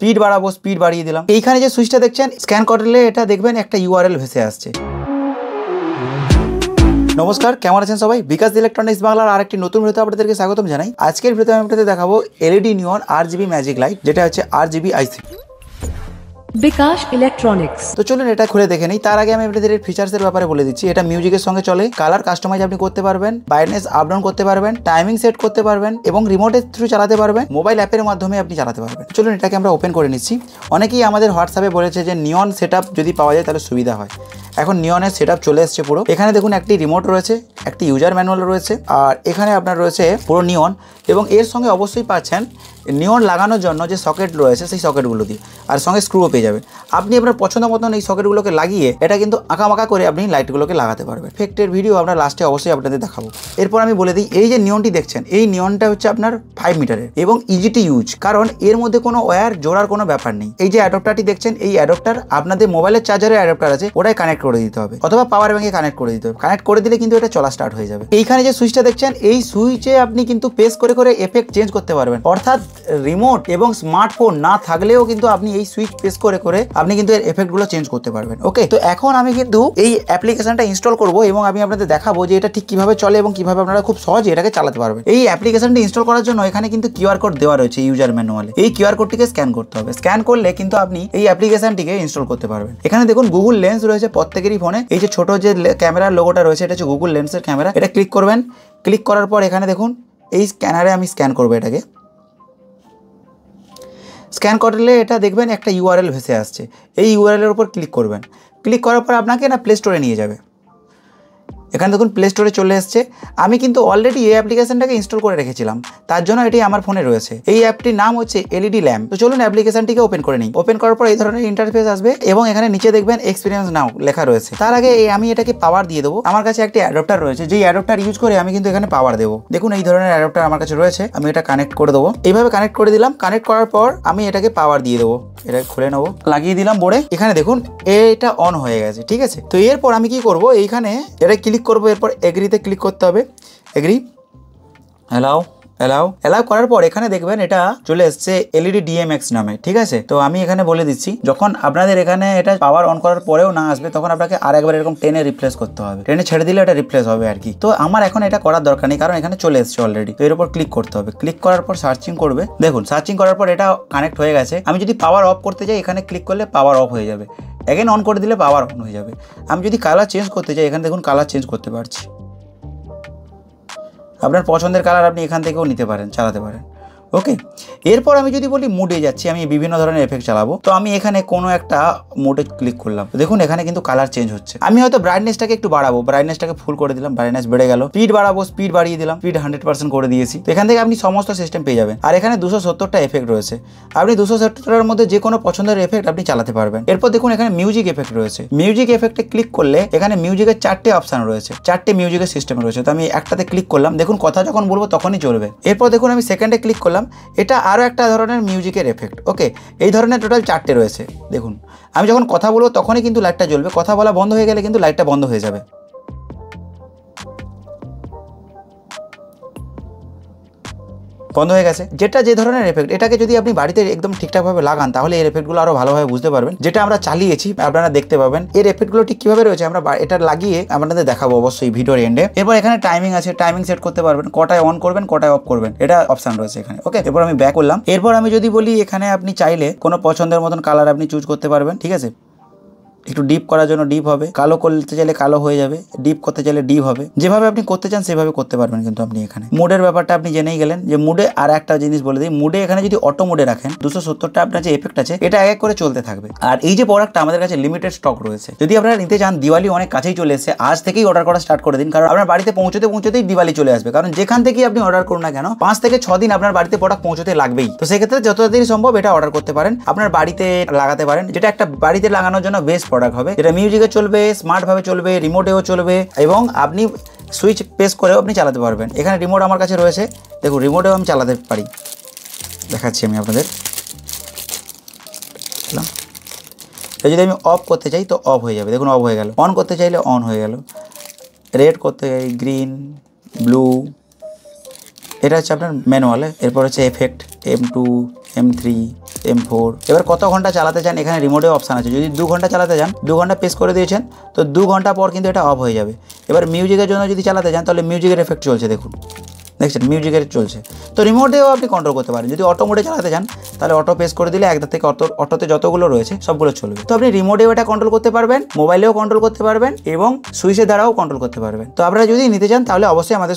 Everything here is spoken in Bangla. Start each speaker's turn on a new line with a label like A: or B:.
A: স্পিড বাড়াবো, স্পিড বাড়িয়ে দিলাম। এইখানে যে সুইচটা দেখছেন স্ক্যান করলে এটা দেখবেন একটা ইউআরএল ভেসে আসছে। নমস্কার, কেমন আছেন সবাই? বিকাশ ইলেকট্রনিক্স বাংলার আরেকটি নতুন ভিডিওতে আপনাদেরকে স্বাগতম জানাই। আজকের ভিডিওতে আমি আপনাদের দেখাবো এলইডি নিয়ন RGB ম্যাজিক লাইট, যেটা হচ্ছে RGB IC।
B: বিকাশ ইলেকট্রনিক্স।
A: তো চলুন এটা খুলে দেখে নিই। তার আগে আমি আপনাদের এর ফিচার্সের ব্যাপারে বলে দিচ্ছি। এটা মিউজিকের সঙ্গে চলে, কালার কাস্টমাইজ আপনি করতে পারবেন, ব্রাইটনেস আপ ডাউন করতে পারবেন, টাইমিং সেট করতে পারবেন এবং রিমোটের থ্রু চালাতে পারবেন, মোবাইল অ্যাপের মাধ্যমে আপনি চালাতে পারবেন। চলুন এটাকে আমরা ওপেন করে নিচ্ছি। অনেকেই আমাদের হোয়াটসঅ্যাপে বলেছে যে নিয়ন সেটআপ যদি পাওয়া যায় তাহলে সুবিধা হয়। এখন নিয়নের সেটআপ চলে এসেছে পুরো। এখানে দেখুন একটি রিমোট রয়েছে, একটি ইউজার ম্যানুয়াল রয়েছে, আর এখানে আপনার রয়েছে পুরো নিয়ন এবং এর সঙ্গে অবশ্যই পাচ্ছেন নিয়ন লাগানোর জন্য যে সকেট রয়েছে সেই সকেটগুলো দিয়ে, আর সঙ্গে স্ক্রুও পেয়ে যাবেন। আপনি আপনার পছন্দ মতন এই সকেটগুলোকে লাগিয়ে এটা কিন্তু আঁকামাকা করে আপনি লাইটগুলোকে লাগাতে পারবেন। এফেক্টের ভিডিও আমরা লাস্টে অবশ্যই আপনাদের দেখাবো। এরপর আমি বলে দিই, এই যে নিয়নটি দেখছেন এই নিয়নটা হচ্ছে আপনার 5 মিটারের এবং ইজি টু ইউজ, কারণ এর মধ্যে কোনো ওয়্যার জোড়ার কোনো ব্যাপার নেই। এই যে অ্যাডাপ্টারটি দেখছেন এই অ্যাডাপ্টার আপনাদের মোবাইলের চার্জারের অ্যাডাপ্টার আছে, ওটাই কানেক্ট করে দিতে হবে অথবা পাওয়ার ব্যাঙ্কে কানেক্ট করে দিতে হবে। কানেক্ট করে দিলে কিন্তু এটা চলা স্টার্ট হয়ে যাবে। এইখানে যে সুইচটা দেখছেন এই সুইচে আপনি কিন্তু প্রেস করে করে এফেক্ট চেঞ্জ করতে পারবেন, অর্থাৎ রিমোট এবং স্মার্টফোন না থাকলেও কিন্তু আপনি এই সুইচ প্রেস করে করে আপনি কিন্তু এর এফেক্টগুলো চেঞ্জ করতে পারবেন। ওকে, তো এখন আমি কিন্তু এই অ্যাপ্লিকেশনটা ইনস্টল করব এবং আমি আপনাদের দেখাবো যে এটা ঠিক কিভাবে চলে এবং কিভাবে আপনারা খুব সহজে এটাকে চালাতে পারবেন। এই অ্যাপ্লিকেশনটি ইনস্টল করার জন্য এখানে কিন্তু কিউআর কোড দেওয়া রয়েছে ইউজার ম্যানুয়ালে। এই কিউআর কোডটিকে স্ক্যান করতে হবে। স্ক্যান করলে কিন্তু আপনি এই অ্যাপ্লিকেশনটিকে ইনস্টল করতে পারবেন। এখানে দেখুন গুগল লেন্স রয়েছে প্রত্যেকেরই ফোনে। এই যে ছোট যে ক্যামেরার লোগোটা রয়েছে এটা হচ্ছে গুগল লেন্সের ক্যামেরা। এটা ক্লিক করবেন। ক্লিক করার পর এখানে দেখুন এই স্ক্যানারে আমি স্ক্যান করবো এটাকে। স্ক্যান করলে এটা দেখবেন একটা ইউআরএল ভেসে আসছে। এই ইউআরএলের উপর ক্লিক করবেন। ক্লিক করার পর আপনাকে না প্লে স্টোরে নিয়ে যাবে। এখানে দেখুন প্লে স্টোরে চলে এসছে। আমি কিন্তু অলরেডি এই অ্যাপ্লিকেশনটাকে ইনস্টল করে রেখেছিলাম, তার জন্য এটি আমার ফোনে রয়েছে। এই অ্যাপটির নাম হচ্ছে এলইডি ল্যাম্প। তো চলুন অ্যাপ্লিকেশনটিকে ওপেন করে নিই। ওপেন করার পর এই ধরনের ইন্টারফেস আসবে এবং এখানে নিচে দেখবেন এক্সপিরিয়েন্স নাও লেখা রয়েছে। তার আগে আমি এটাকে পাওয়ার দিয়ে দেবো। আমার কাছে একটি অ্যাডাপ্টার রয়েছে, যেই অ্যাডাপ্টার ইউজ করে আমি কিন্তু এখানে পাওয়ার দেবো। দেখুন এই ধরনের অ্যাডাপ্টার আমার কাছে রয়েছে, আমি এটা কানেক্ট করে দেবো। এইভাবে কানেক্ট করে দিলাম। কানেক্ট করার পর আমি এটাকে পাওয়ার দিয়ে দেবো। এটা খুলে নেবো, লাগিয়ে দিলাম বোর্ডে। এখানে দেখুন এটা অন হয়ে গেছে, ঠিক আছে। তো এরপর আমি কি করব, এইখানে এটা ক্লিক করবো। এরপর এগ্রিতে ক্লিক করতে হবে। এগ্রি, অ্যালাউ, অ্যালাউ করার পর এখানে দেখবেন এটা চলে এসছে এলইডি DMX নামে, ঠিক আছে। তো আমি এখানে বলে দিচ্ছি, যখন আপনাদের এখানে এটা পাওয়ার অন করার পরেও না আসবে তখন আপনাকে আরেকবার এরকম টেনে রিপ্লেস করতে হবে। টেনে ছেড়ে দিলে এটা রিপ্লেস হবে আর কি। তো আমার এখন এটা করার দরকার নেই, কারণ এখানে চলে এসছে অলরেডি। তো এর উপর ক্লিক করতে হবে। ক্লিক করার পর সার্চিং করবে। দেখুন সার্চিং করার পর এটা কানেক্ট হয়ে গেছে। আমি যদি পাওয়ার অফ করতে যাই এখানে ক্লিক করলে পাওয়ার অফ হয়ে যাবে। এগেন অন করে দিলে পাওয়ার অন হয়ে যাবে। আমি যদি কালার চেঞ্জ করতে চাই এখানে দেখুন কালার চেঞ্জ করতে পারছি। আপনার পছন্দের কালার আপনি এখান থেকেও নিতে পারেন, চালাতে পারেন। ওকে, এরপর আমি যদি বলি মুডে যাচ্ছি, আমি বিভিন্ন ধরনের এফেক্ট চালাবো। তো আমি এখানে কোনো একটা মুডে ক্লিক করলাম। দেখুন এখানে কিন্তু কালার চেঞ্জ হচ্ছে। আমি হয়তো ব্রাইটনেসটাকে একটু বাড়াবো, ব্রাইটনেসটাকে ফুল করে দিলাম, ব্রাইটনেস বেড়ে গেল। স্পিড বাড়াবো, স্পিড বাড়িয়ে দিলাম, স্পিড 100% করে দিয়েছি। তো এখান থেকে আপনি সমস্ত সিস্টেম পেয়ে যাবেন। আর এখানে 270টা এফেক্ট রয়েছে। আপনি 270টার মধ্যে যে কোনো পছন্দের এফেক্ট আপনি চালাতে পারবেন। এরপর দেখুন এখানে মিউজিক এফেক্ট রয়েছে। মিউজিক এফেক্টে ক্লিক করলে এখানে মিউজিকের 4টে অপশন রয়েছে, 4টে মিউজিকের সিস্টেম রয়েছে। তো আমি একটাতে ক্লিক করলাম। দেখুন কথা যখন বলবো তখনই চলবে। এরপর দেখুন আমি সেকেন্ডে ক্লিক করলাম। এটা আরও একটা ধরনের মিউজিকের এফেক্ট। ওকে, এই ধরনের টোটাল 4টে রয়েছে। দেখুন আমি যখন কথা বলবো তখনই কিন্তু লাইটটা জ্বলবে, কথা বলা বন্ধ হয়ে গেলে কিন্তু লাইটটা বন্ধ হয়ে যাবে। বন্ধ হয়ে গেছে। যেটা যে ধরনের এফেক্ট, এটাকে যদি আপনি বাড়িতে একদম ঠিকঠাকভাবে লাগান তাহলে এর এফেক্টগুলো আরও ভালোভাবে বুঝতে পারবেন। যেটা আমরা চালিয়েছি আপনারা দেখতে পাবেন এর এফেক্টগুলো ঠিক কীভাবে রয়েছে। আমরা এটা লাগিয়ে আপনাদের দেখাবো অবশ্যই ভিডিওর এন্ডে। এরপর এখানে টাইমিং আছে, টাইমিং সেট করতে পারবেন, কটায় অন করবেন কটায় অফ করবেন, এটা অপশান রয়েছে এখানে। ওকে, এরপর আমি ব্যাক করলাম। এরপর আমি যদি বলি এখানে আপনি চাইলে কোনো পছন্দের মতন কালার আপনি চুজ করতে পারবেন, ঠিক আছে। একটু ডিপ করার জন্য ডিপ হবে, কালো করতে চাইলে কালো হয়ে যাবে, ডিপ করতে চাইলে ডিপ হবে। যেভাবে আপনি করতে চান সেভাবে করতে পারবেন। কিন্তু আপনি এখানে মুডের ব্যাপারটা আপনি জেনেই গেলেন যে মুডে আর একটা জিনিস বলে দিই, মুডে এখানে যদি অটো মুডে রাখেন 270টা আপনার যে এফেক্ট আছে এটা এক এক করে চলতে থাকবে। আর এই যে প্রোডাক্টটা আমাদের কাছে লিমিটেড স্টক রয়েছে। যদি আপনারা নিতে চান, দিওয়ালি অনেক কাছেই চলে এসেছে, আজ থেকেই অর্ডার করা স্টার্ট করে দিন, কারণ আপনার বাড়িতে পৌঁছতেই দিওয়ালি চলে আসবে। কারণ যেখান থেকেই আপনি অর্ডার করুন না কেন 5 থেকে 6 দিন আপনার বাড়িতে প্রোডাক্ট পৌঁছতে লাগবেই। তো সেক্ষেত্রে যত তাড়াতাড়ি সম্ভব এটা অর্ডার করতে পারেন, আপনার বাড়িতে লাগাতে পারেন। যেটা একটা বাড়িতে লাগানোর জন্য বেস্ট প্রোডাক্ট হবে, যেটা মিউজিকে চলবে, স্মার্টভাবে চলবে, রিমোটেও চলবে এবং আপনি সুইচ প্রেস করেও আপনি চালাতে পারবেন। এখানে রিমোট আমার কাছে রয়েছে, দেখুন রিমোটেও আমি চালাতে পারি, দেখাচ্ছি আমি আপনাদের। যদি আমি অফ করতে চাই তো অফ হয়ে যাবে, দেখুন অফ হয়ে গেল। অন করতে চাইলে অন হয়ে গেল। রেড করতে চাই, গ্রিন, ব্লু, এটা হচ্ছে আপনার ম্যানুয়ালে। এরপর হচ্ছে এফেক্ট M2, M3, M4। এবার কত ঘন্টা চালাতে চান এখানে রিমোটে অপশান আছে, যদি 2 ঘন্টা চালাতে চান 2 ঘন্টা প্রেস করে দিয়েছেন তো 2 ঘন্টা পর কিন্তু এটা অফ হয়ে যাবে। এবার মিউজিকের জন্য যদি চালাতে চান তাহলে মিউজিকের এফেক্ট চলছে, দেখুন দেখছেন মিউজিকের চলছে। তো রিমোটেও আপনি কন্ট্রোল করতে পারেন। যদি অটো মোডে চালাতে চান তাহলে অটো প্রেস করে দিলে একদা থেকে অটোতে যতগুলো রয়েছে সবগুলো চলবে। তো আপনি রিমোটেও এটা কন্ট্রোল করতে পারবেন, মোবাইলেও কন্ট্রোল করতে পারবেন এবং সুইচের দ্বারাও কন্ট্রোল করতে পারবেন। তো আপনারা যদি নিতে চান তাহলে অবশ্যই আমাদের